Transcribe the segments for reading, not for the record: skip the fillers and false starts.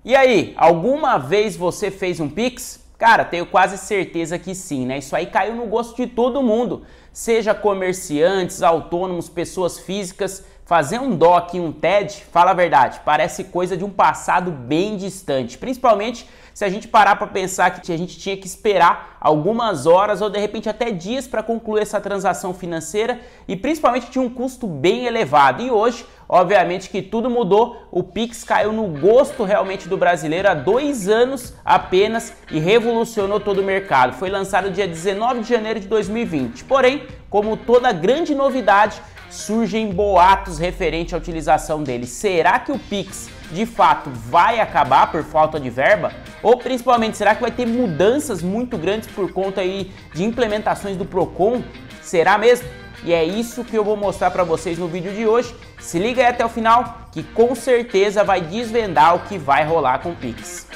E aí, alguma vez você fez um Pix? Cara, tenho quase certeza que sim, né? Isso aí caiu no gosto de todo mundo, seja comerciantes, autônomos, pessoas físicas. Fazer um DOC e um TED, fala a verdade, parece coisa de um passado bem distante, principalmente se a gente parar para pensar que a gente tinha que esperar algumas horas ou de repente até dias para concluir essa transação financeira e principalmente tinha um custo bem elevado. E hoje, obviamente que tudo mudou, o Pix caiu no gosto realmente do brasileiro há 2 anos apenas e revolucionou todo o mercado. Foi lançado dia 19 de janeiro de 2020, porém, como toda grande novidade, surgem boatos referente à utilização dele. Será que o Pix de fato vai acabar por falta de verba? Ou principalmente, será que vai ter mudanças muito grandes por conta aí de implementações do Procon? Será mesmo? E é isso que eu vou mostrar para vocês no vídeo de hoje. Se liga aí até o final que com certeza vai desvendar o que vai rolar com o Pix.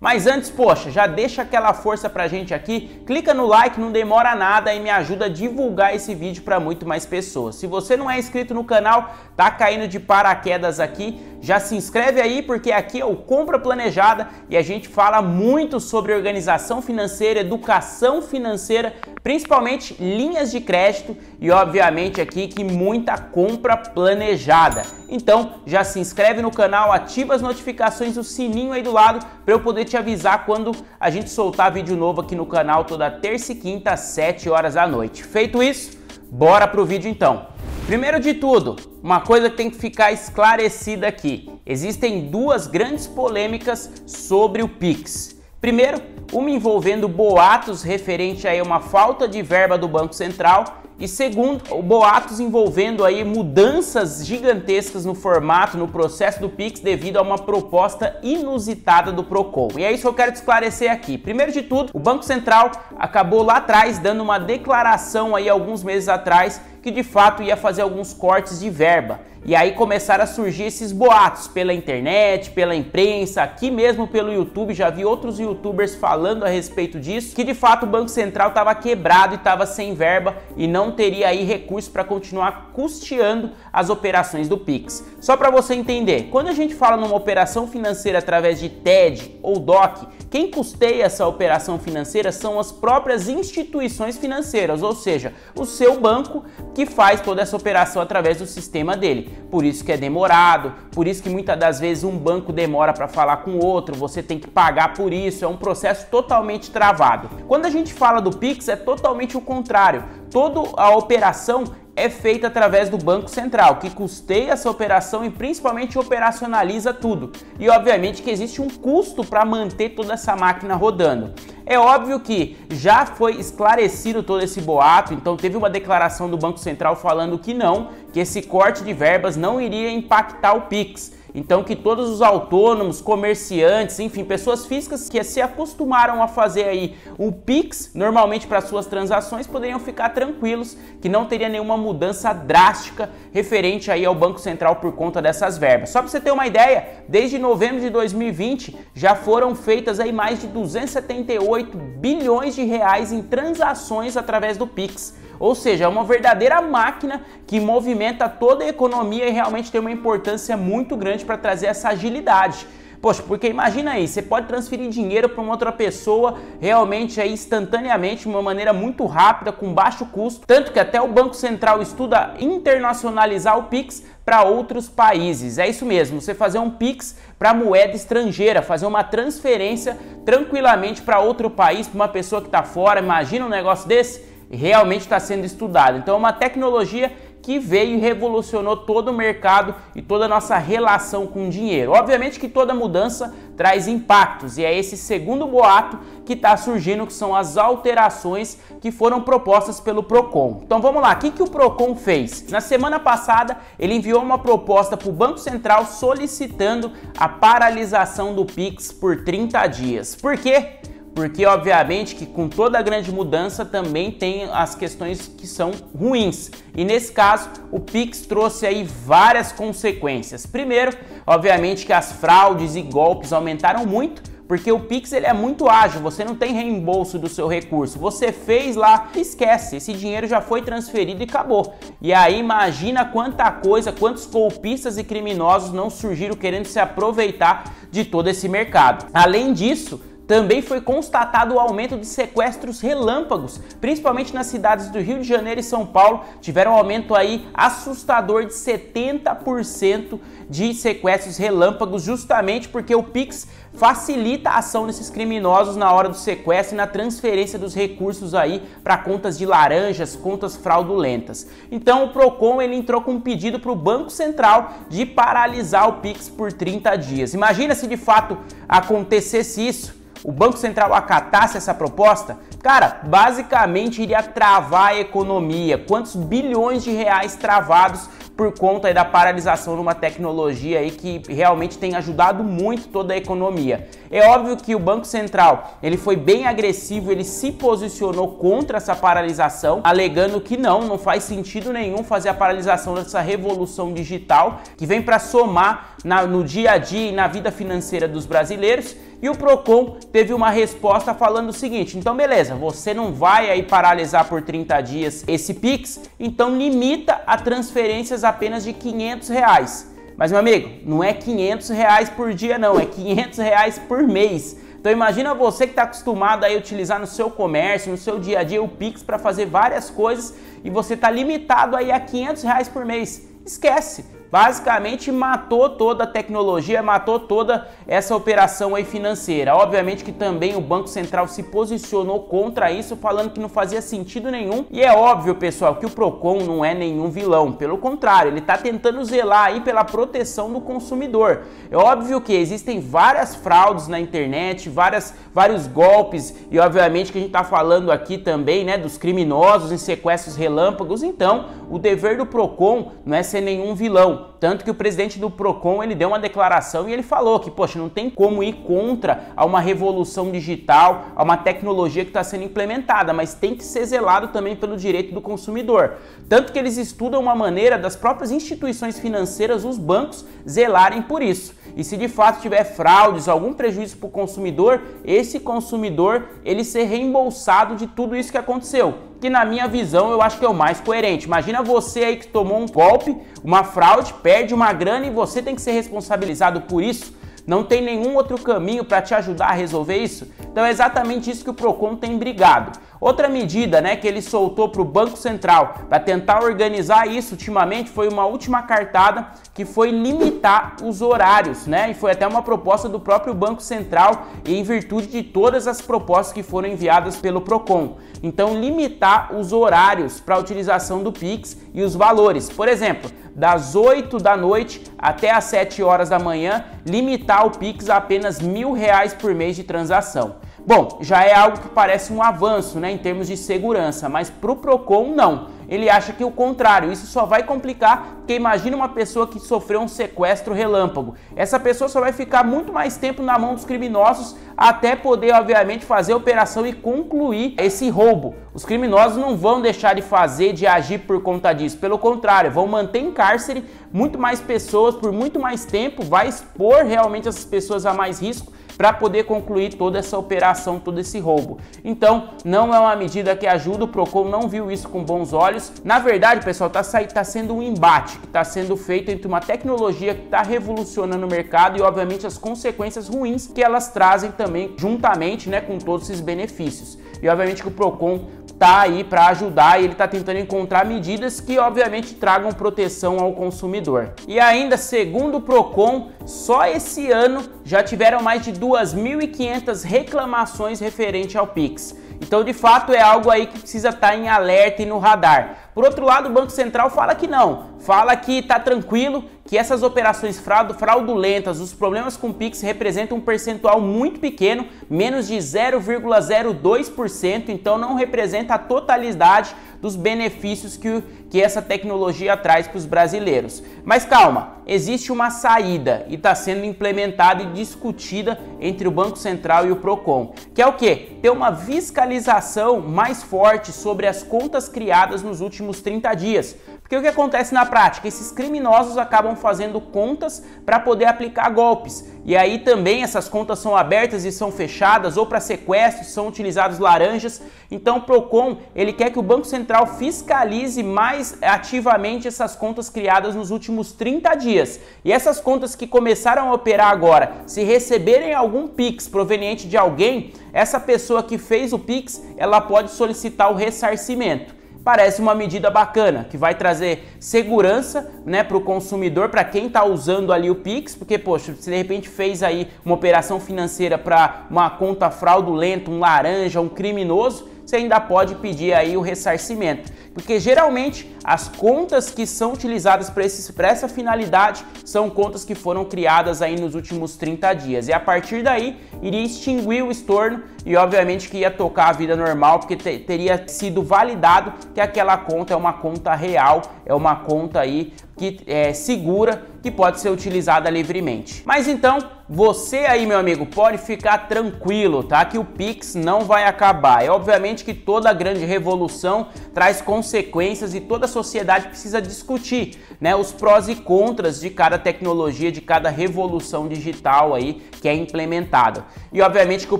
Mas antes, poxa, já deixa aquela força pra gente aqui, clica no like, não demora nada e me ajuda a divulgar esse vídeo para muito mais pessoas. Se você não é inscrito no canal, tá caindo de paraquedas aqui, já se inscreve aí porque aqui é o Compra Planejada e a gente fala muito sobre organização financeira, educação financeira, principalmente linhas de crédito e obviamente aqui que muita compra planejada. Então já se inscreve no canal, ativa as notificações, o sininho aí do lado para eu poder te avisar quando a gente soltar vídeo novo aqui no canal toda terça e quinta às 7 horas da noite. Feito isso, bora pro vídeo então. Primeiro de tudo, uma coisa que tem que ficar esclarecida aqui. Existem 2 grandes polêmicas sobre o Pix. Primeiro, uma envolvendo boatos referente a uma falta de verba do Banco Central e segundo, boatos envolvendo aí mudanças gigantescas no formato, no processo do Pix devido a uma proposta inusitada do Procon. E é isso que eu quero te esclarecer aqui. Primeiro de tudo, o Banco Central acabou lá atrás dando uma declaração aí alguns meses atrás que de fato ia fazer alguns cortes de verba. E aí começaram a surgir esses boatos pela internet, pela imprensa, aqui mesmo pelo YouTube, já vi outros youtubers falando a respeito disso, que de fato o Banco Central estava quebrado e estava sem verba e não teria aí recursos para continuar custeando as operações do Pix. Só para você entender, quando a gente fala numa operação financeira através de TED ou DOC, quem custeia essa operação financeira são as próprias instituições financeiras, ou seja, o seu banco que faz toda essa operação através do sistema dele. Por isso que é demorado, por isso que muitas das vezes um banco demora para falar com o outro, você tem que pagar por isso, é um processo totalmente travado. Quando a gente fala do Pix é totalmente o contrário, toda a operação é feita através do Banco Central, que custeia essa operação e principalmente operacionaliza tudo. E obviamente que existe um custo para manter toda essa máquina rodando. É óbvio que já foi esclarecido todo esse boato, então teve uma declaração do Banco Central falando que não, que esse corte de verbas não iria impactar o Pix. Então que todos os autônomos, comerciantes, enfim, pessoas físicas que se acostumaram a fazer aí o Pix normalmente para suas transações poderiam ficar tranquilos que não teria nenhuma mudança drástica referente aí ao Banco Central por conta dessas verbas. Só para você ter uma ideia, desde novembro de 2020 já foram feitas aí mais de 278 bilhões de reais em transações através do Pix. Ou seja, é uma verdadeira máquina que movimenta toda a economia e realmente tem uma importância muito grande para trazer essa agilidade. Poxa, porque imagina aí, você pode transferir dinheiro para uma outra pessoa realmente aí instantaneamente, de uma maneira muito rápida, com baixo custo, tanto que até o Banco Central estuda internacionalizar o Pix para outros países. É isso mesmo, você fazer um Pix para moeda estrangeira, fazer uma transferência tranquilamente para outro país, para uma pessoa que está fora, imagina um negócio desse? Realmente está sendo estudado. Então é uma tecnologia que veio e revolucionou todo o mercado e toda a nossa relação com o dinheiro. Obviamente que toda mudança traz impactos e é esse segundo boato que está surgindo, que são as alterações que foram propostas pelo Procon. Então vamos lá, o que o Procon fez? Na semana passada ele enviou uma proposta para o Banco Central solicitando a paralisação do Pix por 30 dias. Por quê? Porque obviamente que com toda a grande mudança também tem as questões que são ruins. E nesse caso, o Pix trouxe aí várias consequências. Primeiro, obviamente que as fraudes e golpes aumentaram muito, porque o Pix ele é muito ágil, você não tem reembolso do seu recurso, você fez lá, esquece, esse dinheiro já foi transferido e acabou. E aí imagina quanta coisa, quantos golpistas e criminosos não surgiram querendo se aproveitar de todo esse mercado. Além disso, também foi constatado o aumento de sequestros relâmpagos, principalmente nas cidades do Rio de Janeiro e São Paulo, tiveram um aumento aí assustador de 70% de sequestros relâmpagos, justamente porque o Pix facilita a ação desses criminosos na hora do sequestro e na transferência dos recursos aí para contas de laranjas, contas fraudulentas. Então o Procon ele entrou com um pedido para o Banco Central de paralisar o Pix por 30 dias. Imagina se de fato acontecesse isso, o Banco Central acatasse essa proposta, cara, basicamente iria travar a economia. Quantos bilhões de reais travados por conta aí da paralisação de uma tecnologia aí que realmente tem ajudado muito toda a economia. É óbvio que o Banco Central ele foi bem agressivo, ele se posicionou contra essa paralisação, alegando que não faz sentido nenhum fazer a paralisação dessa revolução digital que vem para somar no dia a dia e na vida financeira dos brasileiros. E o Procon teve uma resposta falando o seguinte: então beleza, você não vai aí paralisar por 30 dias esse Pix, então limita a transferências apenas de R$500. Mas meu amigo, não é R$500 por dia não, é R$500 por mês. Então imagina você que está acostumado a utilizar no seu comércio, no seu dia a dia o Pix para fazer várias coisas e você está limitado aí a R$500 por mês. Esquece! Basicamente matou toda a tecnologia, matou toda essa operação aí financeira. Obviamente que também o Banco Central se posicionou contra isso, falando que não fazia sentido nenhum. E é óbvio, pessoal, que o Procon não é nenhum vilão. Pelo contrário, ele está tentando zelar aí pela proteção do consumidor. É óbvio que existem várias fraudes na internet, vários golpes e obviamente que a gente está falando aqui também, né, dos criminosos em sequestros relâmpagos. Então, o dever do Procon não é ser nenhum vilão. Tanto que o presidente do Procon ele deu uma declaração e ele falou que, poxa, não tem como ir contra a uma revolução digital, a uma tecnologia que está sendo implementada, mas tem que ser zelado também pelo direito do consumidor. Tanto que eles estudam uma maneira das próprias instituições financeiras, os bancos, zelarem por isso. E se de fato tiver fraudes, algum prejuízo para o consumidor, esse consumidor ele ser reembolsado de tudo isso que aconteceu. Que na minha visão eu acho que é o mais coerente. Imagina você aí que tomou um golpe, uma fraude, perde uma grana e você tem que ser responsabilizado por isso. Não tem nenhum outro caminho para te ajudar a resolver isso? Então é exatamente isso que o Procon tem brigado. Outra medida, né, que ele soltou para o Banco Central para tentar organizar isso ultimamente foi uma última cartada que foi limitar os horários, né? E foi até uma proposta do próprio Banco Central e em virtude de todas as propostas que foram enviadas pelo Procon. Então limitar os horários para a utilização do Pix e os valores. Por exemplo, das 8 da noite até as 7 horas da manhã, limitar o Pix a apenas R$1.000 por mês de transação. Bom, já é algo que parece um avanço, né, em termos de segurança, mas para o Procon não. Ele acha que o contrário, isso só vai complicar, porque imagina uma pessoa que sofreu um sequestro relâmpago. Essa pessoa só vai ficar muito mais tempo na mão dos criminosos até poder, obviamente, fazer a operação e concluir esse roubo. Os criminosos não vão deixar de fazer, de agir por conta disso. Pelo contrário, vão manter em cárcere muito mais pessoas por muito mais tempo, vai expor realmente essas pessoas a mais risco para poder concluir toda essa operação, todo esse roubo. Então, não é uma medida que ajuda, o Procon não viu isso com bons olhos. Na verdade, pessoal, tá sendo um embate que está sendo feito entre uma tecnologia que está revolucionando o mercado e, obviamente, as consequências ruins que elas trazem também, juntamente, né, com todos esses benefícios. E, obviamente, que o Procon tá aí para ajudar e ele está tentando encontrar medidas que obviamente tragam proteção ao consumidor. E ainda, segundo o Procon, só esse ano já tiveram mais de 2.500 reclamações referente ao Pix. Então, de fato, é algo aí que precisa estar em alerta e no radar. Por outro lado, o Banco Central fala que não, fala que está tranquilo, que essas operações fraudulentas, os problemas com o Pix representam um percentual muito pequeno, menos de 0,02%, então não representa a totalidade dos benefícios que essa tecnologia traz para os brasileiros. Mas calma, existe uma saída e está sendo implementada e discutida entre o Banco Central e o Procon, que é o quê? Ter uma fiscalização mais forte sobre as contas criadas nos últimos últimos 30 dias. Porque o que acontece na prática? Esses criminosos acabam fazendo contas para poder aplicar golpes. E aí também essas contas são abertas e são fechadas, ou para sequestros, são utilizados laranjas. Então o Procon, ele quer que o Banco Central fiscalize mais ativamente essas contas criadas nos últimos 30 dias. E essas contas que começaram a operar agora, se receberem algum Pix proveniente de alguém, essa pessoa que fez o Pix, ela pode solicitar o ressarcimento. Parece uma medida bacana, que vai trazer segurança, né, para o consumidor, para quem está usando ali o Pix, porque, poxa, se de repente fez aí uma operação financeira para uma conta fraudulenta, um laranja, um criminoso, você ainda pode pedir aí o ressarcimento. Porque geralmente as contas que são utilizadas para essa finalidade são contas que foram criadas aí nos últimos 30 dias. E a partir daí iria extinguir o estorno e obviamente que ia tocar a vida normal, porque teria sido validado que aquela conta é uma conta real, é uma conta aí que é segura, que pode ser utilizada livremente. Mas então, você aí, meu amigo, pode ficar tranquilo, tá? Que o Pix não vai acabar. É obviamente que toda grande revolução traz consequências e toda a sociedade precisa discutir, né, os prós e contras de cada tecnologia, de cada revolução digital aí que é implementada. E obviamente que o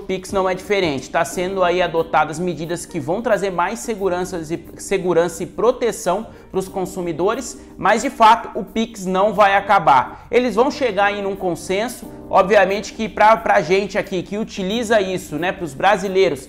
Pix não é diferente. Está sendo aí adotadas medidas que vão trazer mais segurança e proteção para os consumidores, mas de fato o Pix não vai acabar. Eles vão chegar em um consenso, obviamente que para a gente aqui que utiliza isso, né, para os brasileiros,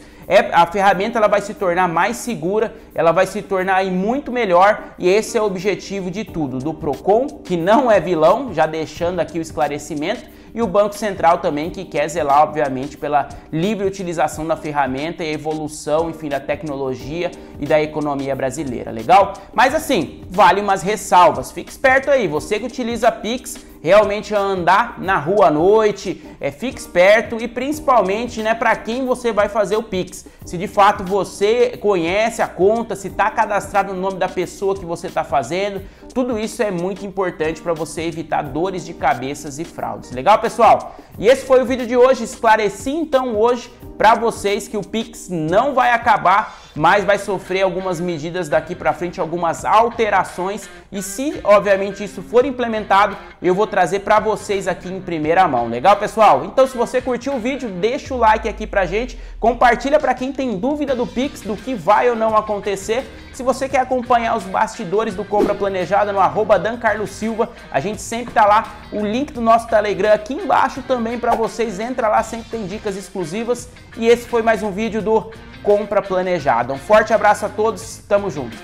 a ferramenta ela vai se tornar mais segura, ela vai se tornar aí muito melhor, e esse é o objetivo de tudo, do Procon, que não é vilão, já deixando aqui o esclarecimento, e o Banco Central também, que quer zelar, obviamente, pela livre utilização da ferramenta e a evolução, enfim, da tecnologia e da economia brasileira, legal? Mas assim, vale umas ressalvas, fique esperto aí, você que utiliza Pix, realmente andar na rua à noite, fique esperto e principalmente, né, para quem você vai fazer o Pix. Se de fato você conhece a conta, se está cadastrado no nome da pessoa que você está fazendo, tudo isso é muito importante para você evitar dores de cabeças e fraudes. Legal, pessoal? E esse foi o vídeo de hoje. Esclareci então hoje para vocês que o Pix não vai acabar, mas vai sofrer algumas medidas daqui para frente, algumas alterações, e se obviamente isso for implementado, eu vou trazer para vocês aqui em primeira mão. Legal, pessoal? Então se você curtiu o vídeo, deixa o like aqui pra gente, compartilha para quem tem dúvida do Pix, do que vai ou não acontecer. Se você quer acompanhar os bastidores do Compra Planejada no @dancarlosilva, a gente sempre tá lá, o link do nosso Telegram aqui embaixo também para vocês, entra lá, sempre tem dicas exclusivas. E esse foi mais um vídeo do Compra Planejada. Um forte abraço a todos, tamo junto!